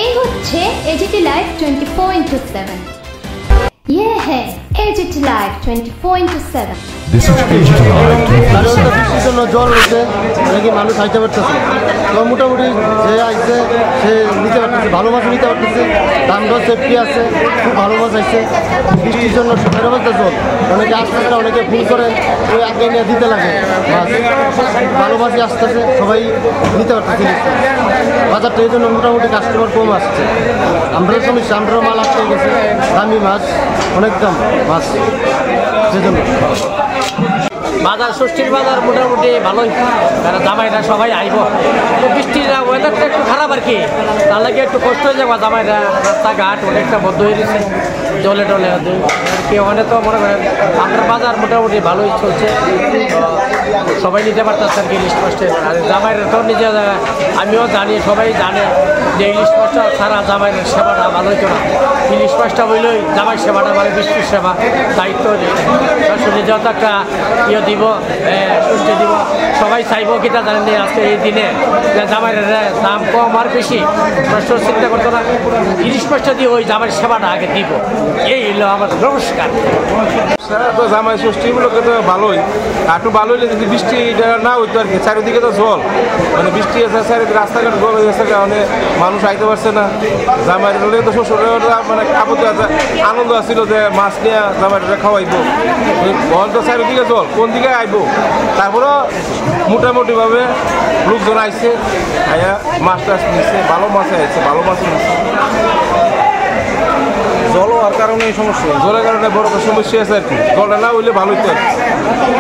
এই হচ্ছে AGT live 24/7। ये है as it is live 24/7। This is AGT Live 24/7। বৃষ্টির জন্য জল হচ্ছে, নাকি মানুষ খাইতে পারতেছে। তো মোটামুটি যে আইছে সে নিতে পারতেছে, ভালো মাছ নিতে পারতেছে, দাম দর সেফটি আছে, খুব ভালো মাছ আসছে। বৃষ্টির জন্য সুখের অবস্থা জল, অনেকে আসতেছে, অনেকে ফোন করে ওই আগে নিয়ে দিতে লাগে মাছ। ভালো মাছই আসতেছে, সবাই নিতে পারতেছে। বাজারটা এই জন্য মোটামুটি কাস্টমার কম আসছে। আমরাও সমস্যা, আমরাও মাল আসতে গেছে, দামি মাছ, অনেক দাম মাছ, সেজন্য বাজার ষষ্ঠীর বাজার মোটামুটি ভালোই, কারণ জামাইরা সবাই আইব। তো বৃষ্টির ওয়েদারটা একটু খারাপ আর কি, তার লাগে একটু কষ্ট হয়ে যাবো। জামাইরা রাস্তাঘাট অনেকটা বদ্ধ হয়ে গেছে, জলে টলে আর কি। ওখানে তো মনে করেন আপনার বাজার মোটামুটি ভালোই চলছে, সবাই নিতে পারতেছে আর কি ইলিশ মাছটা। আর জামাইরা তো নিজে, আমিও জানি, সবাই জানে যে ইলিশ মাছটা ছাড়া জামাইয়ের সেবাটা ভালো হইতো না। ইলিশ মাছটা হইলেই জামাই সেবাটা মানে বৃষ্টির সেবা, দায়িত্ব শুনে যত একটা ইয়ে দিব, সুস্থ দিব। সবাই চাইব কিটা জানেন আজকে এই দিনে যে জামাইয়ের দাম কম আর বেশি প্রশ্ন চিন্তা করতো না, ইলিশ মাছটা দিয়ে ওই জামাইয়ের সেবাটা আগে দিব। এই হলো আমার নমস্কার। তো জামাই ষষ্ঠীগুলোকে তো ভালোই, একটু ভালো হইলে যদি বৃষ্টি না হইতো আর কি। চারিদিকে তো জল, মানে বৃষ্টি আছে, চারিদিকে রাস্তাঘাট জল হয়ে গেছে, কারণে মানুষ আইতে পারছে না। জামাইয়ের হলে তো শ্বশুরের মানে আপত্তি আছে, আনন্দ আসছিল যে মাছ নিয়ে জামাইটা খাওয়াইবো। বল তো চারিদিকে জল, কোন দিকে আইবো। তারপরেও মোটামুটিভাবে লোকজন আইছে, আয়া মাছ টাছ নিচ্ছে, ভালো মাছ আইছে, ভালো মাছ নিচ্ছে। জল হওয়ার কারণে এই সমস্যা, জলের কারণে বড় সমস্যা আছে আর কি। জলটা না হইলে ভালোই তো আর কি।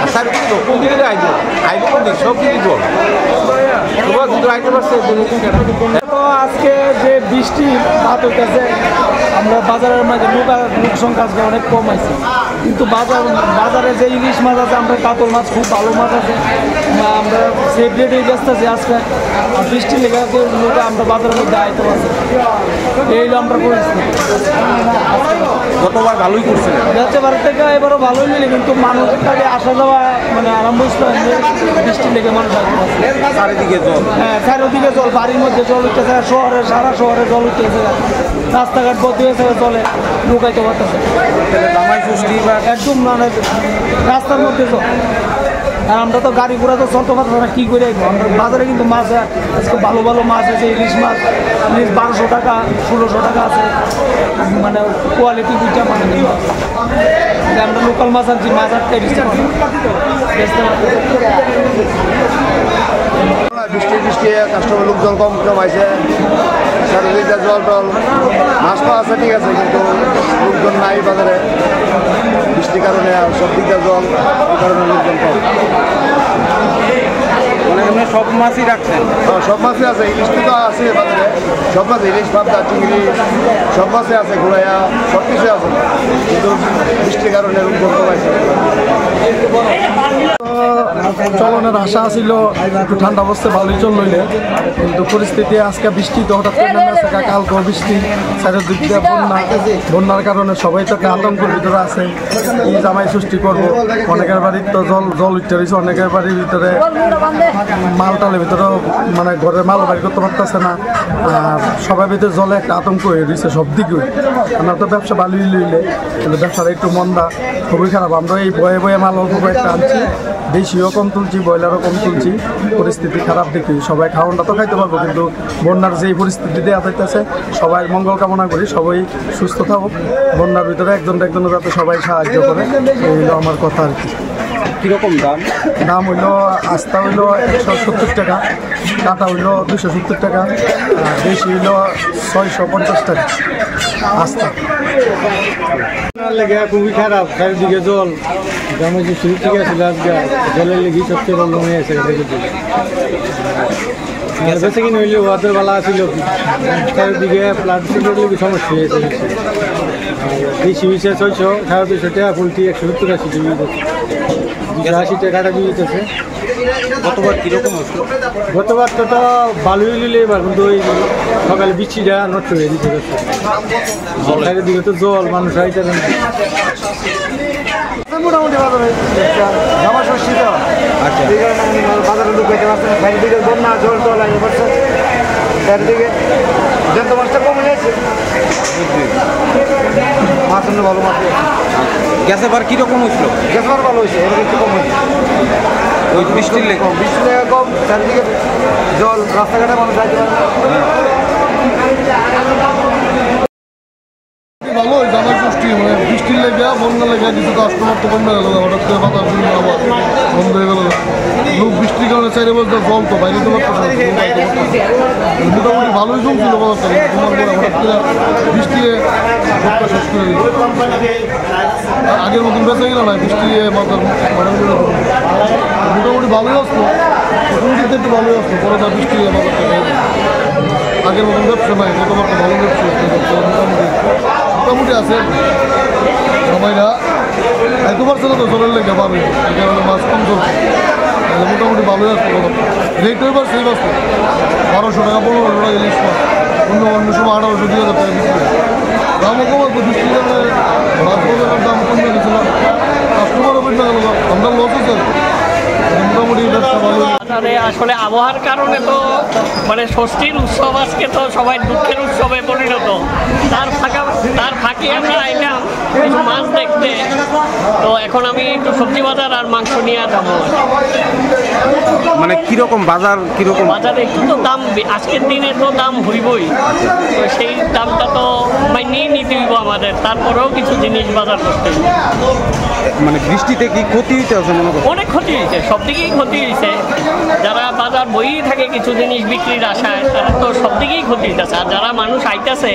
আর চারিদিকে তো কোন দিকে আইবো, আইবো কোন দিকে, সব দিকে জল। তোমার কিন্তু আইতে পারছে। তো আজকে যে বৃষ্টি ভাত হইতেছে, আমরা বাজারের মাঝে লোক সংখ্যা আজকে অনেক কম আছে, কিন্তু বাজারে যে ইলিশ মাছ আছে, আমরা কাতল মাছ, খুব ভালো মাছ আছে, আমরা সেফ রেটেই ব্যস্ত আছি আজকে। আর বৃষ্টি লেগে লোক আমরা বাজারের মধ্যে আইতে পারছি, এই আমরা পরিস্থিতি। গতবার ভালোই করছে, গতবার থেকে এবারও ভালোই মিলে, কিন্তু মানুষের কাছে আসা যাওয়া মানে আরম্ভ হচ্ছে, বৃষ্টি লেগে মানুষ আসতে পারছে। চারিদিকে জল, হ্যাঁ চারিদিকে জল, বাড়ির মধ্যে জল উঠতেছে, শহরে সারা শহরে জল উঠতেছে, রাস্তাঘাট বদ্ধ হয়েছে, জলে ঢুকাইতে পারতেছে। জামাই ষষ্ঠী বা একদম মানে রাস্তার মধ্যে জল। আর আমরা তো গাড়ি ঘোড়া তো চলতে পারতাম না, কী করে আমরা বাজারে কিন্তু মাছ আজকে ভালো ভালো মাছ আছে, ইলিশ মাছ, ইলিশ 1200 টাকা 1600 টাকা আছে, মানে কোয়ালিটি দুইটা মানে আমরা লোকাল মাছ আনছি, মাছ আটকে বেচতে বৃষ্টি কাস্টমার লোকজন কম আছে, চারিদিকে জল টল, মাছ পাওয়া আছে ঠিক আছে, কিন্তু লোকজন নাই বাজারে। বৃষ্টির কারণে সব দিকটা জল, এই কারণে লোকজন কম। মানে সব মাছই রাখছেন? হ্যাঁ, সব মাছই আছে, ইলিশ তো আছে বাজারে, সব মাছ, ইলিশ, পাবদা, চিংড়ি, সব মাছই আছে, ঘোড়াইয়া, সব কিছুই আছে, কিন্তু বৃষ্টির কারণে লোকজন কমাইছে। চলনের আশা ছিল একটু ঠান্ডা অবস্থায় ভালোই চল লইলে, কিন্তু পরিস্থিতি আজকে বৃষ্টি তো হঠাৎ করে নেমে আসে, কালকেও বৃষ্টি, চারিদিক দিয়ে বন্যার কারণে সবাই তো একটা আতঙ্কের ভিতরে আছে। এই জামাই ষষ্ঠী করবো, অনেকের বাড়ির তো জল উঠতে রয়েছে, অনেকের বাড়ির ভিতরে মালটালের ভিতরেও মানে ঘরে মাল বাড়ি করতে পারতেছে না। আর সবার ভিতরে জলে একটা আতঙ্ক হয়ে রয়েছে সব দিকে। আমরা তো ব্যবসা ভালোই লইলে, কিন্তু ব্যবসাটা একটু মন্দা, খুবই খারাপ। আমরা এই বয়ে বয়ে মাল অল্প কয়েকটা আনছি, দেশিও কম তুলছি, ব্রয়লারও কম তুলছি, পরিস্থিতি খারাপ দেখি। সবাই খাওয়ানটা তো খাইতে পারবো, কিন্তু বন্যার যেই পরিস্থিতি দেওয়া যাইতেছে, সবাই মঙ্গল কামনা করি, সবাই সুস্থ থাকুক, বন্যার ভিতরে একজনের যাতে সবাই সাহায্য করে, এই হলো আমার কথা আর কি। কীরকম দাম হইলো আস্তা হইলো 170 টাকা, কাটা হইলো 270 টাকা, আর দেশি হইলো 650 টাকা আস্তা। লেগে খুবই খারাপ, চারিদিকে জল, জামাই যে শুরু থেকে আসছিল আজকে জলের লেগে সবচেয়ে প্রবলেম হয়ে আছে। বেশি কিনে হইলে ওয়াদের বেলা আসছিল, চারিদিকে প্লাস্টিকের লেগে সমস্যা হয়েছে। দেশি হয়েছে 600, 250 টাকা, পোলট্রি 170-80 টাকা, 280 টাকাটা দিয়ে দিতেছে। গতবার কীরকম হচ্ছে? গতবার তো ভালোই নিলে, এবার কিন্তু ওই সকালে বৃষ্টিটা নষ্ট হয়ে দিতে হচ্ছে। চারিদিকে তো জল, মানুষ আইতে না। মোটামুটি বাজারে জামা ষষ্ঠী তো, বাজারে ঢুকাইতে পারছে না, চারিদিকে বন্যা, জল টল আগে পড়ছে, চারিদিকে মাছটা কম গ্যাসে বার কীরকম হয়েছিল? গ্যাসবার ভালো হয়েছে, এবার একটু কম হয়েছে। ওই বৃষ্টির লেগে কম, বৃষ্টি লেগে কম, চারিদিকে জল, রাস্তাঘাটে মানুষ যাইতে পারে না। ভালো ওই জামাই ষষ্ঠী মানে বৃষ্টির লেগে বন্যা লেগে কিছু কাস্টমার তো কমে গেল, হঠাৎ করে বাজার আবার বন্ধ হয়ে গেল। লোক বৃষ্টির কারণে 4 বছর জল তো বাইরে তো মোটামুটি ভালোই জমছিল বাজারটা, তোমার পরে হঠাৎ করে বৃষ্টি সবটা শেষ করে দিল। আগের মতন বেঁচে গেল না বৃষ্টি মাথার মোটামুটি ভালোই আসতো, প্রথম দিকে একটু ভালোই আসতো, পরে তার বৃষ্টি বাজারটা আগের মতন ব্যবসা নাই, গতবার তো ভালো ব্যবসা মোটামুটি আছে। সবাইরা একবার ছিল তো জলের লেগে পাবে, এই কারণে মাছ কম চলছে, মোটামুটি ভালোই আসতো। রেট এবার সেই আসতো 1200 টাকা 1500 টাকা ইলিশ মাছ, অন্য সময় 1800 2000 টাকা বিক্রি। দামও কম আসতো, বৃষ্টির কারণে মাছ বাজারের দাম কমে গেছিল, কাস্টমারও বেশি গেল, আমরা লস হচ্ছে। মোটামুটি ব্যবসা ভালো। আসলে আবহাওয়ার কারণে তো মানে ষষ্ঠীর উৎসব আজকে তো সবাই দুঃখের উৎসবে পরিণত। তার ফাঁকে আমরা আইলাম কিছু মাছ দেখতে, তো এখন আমি একটু সবজি বাজার আর মাংস নিয়ে যাবো। মানে কীরকম বাজার, কীরকম বাজারে একটু তো দাম আজকের দিনে তো দাম হইবই, তো সেই দামটা তো নিয়ে নিতে হইব আমাদের, তারপরেও কিছু জিনিস বাজার করতে। মানে বৃষ্টিতে কি ক্ষতি হইতে আছে মনে করো? অনেক ক্ষতি হয়েছে, সব দিকেই ক্ষতি হয়েছে। যারা বাজার বইই থাকে কিছু জিনিস বিক্রির আশায়, তারা তো সব দিকেই ক্ষতি হইতেছে। আর যারা মানুষ আইতেছে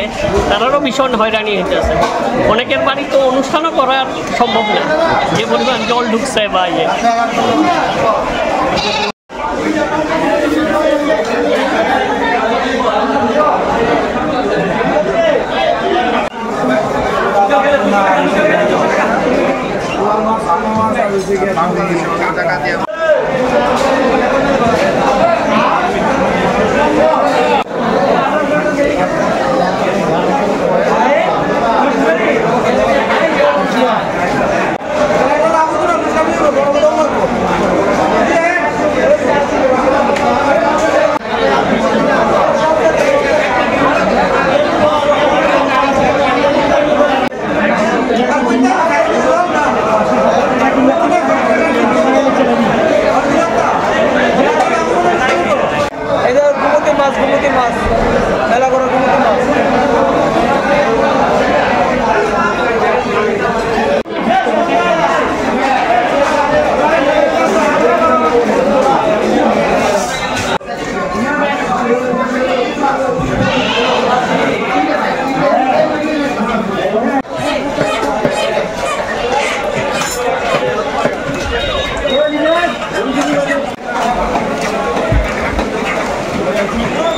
তারারও ভীষণ হয়রানি হইতেছে। অনেকের বাড়ি তো অনুষ্ঠানও করার সম্ভব না, যে পরিমাণ জল ঢুকছে বা ইয়ে। গুমতি মাছ মেলা করে গুমতি মাছ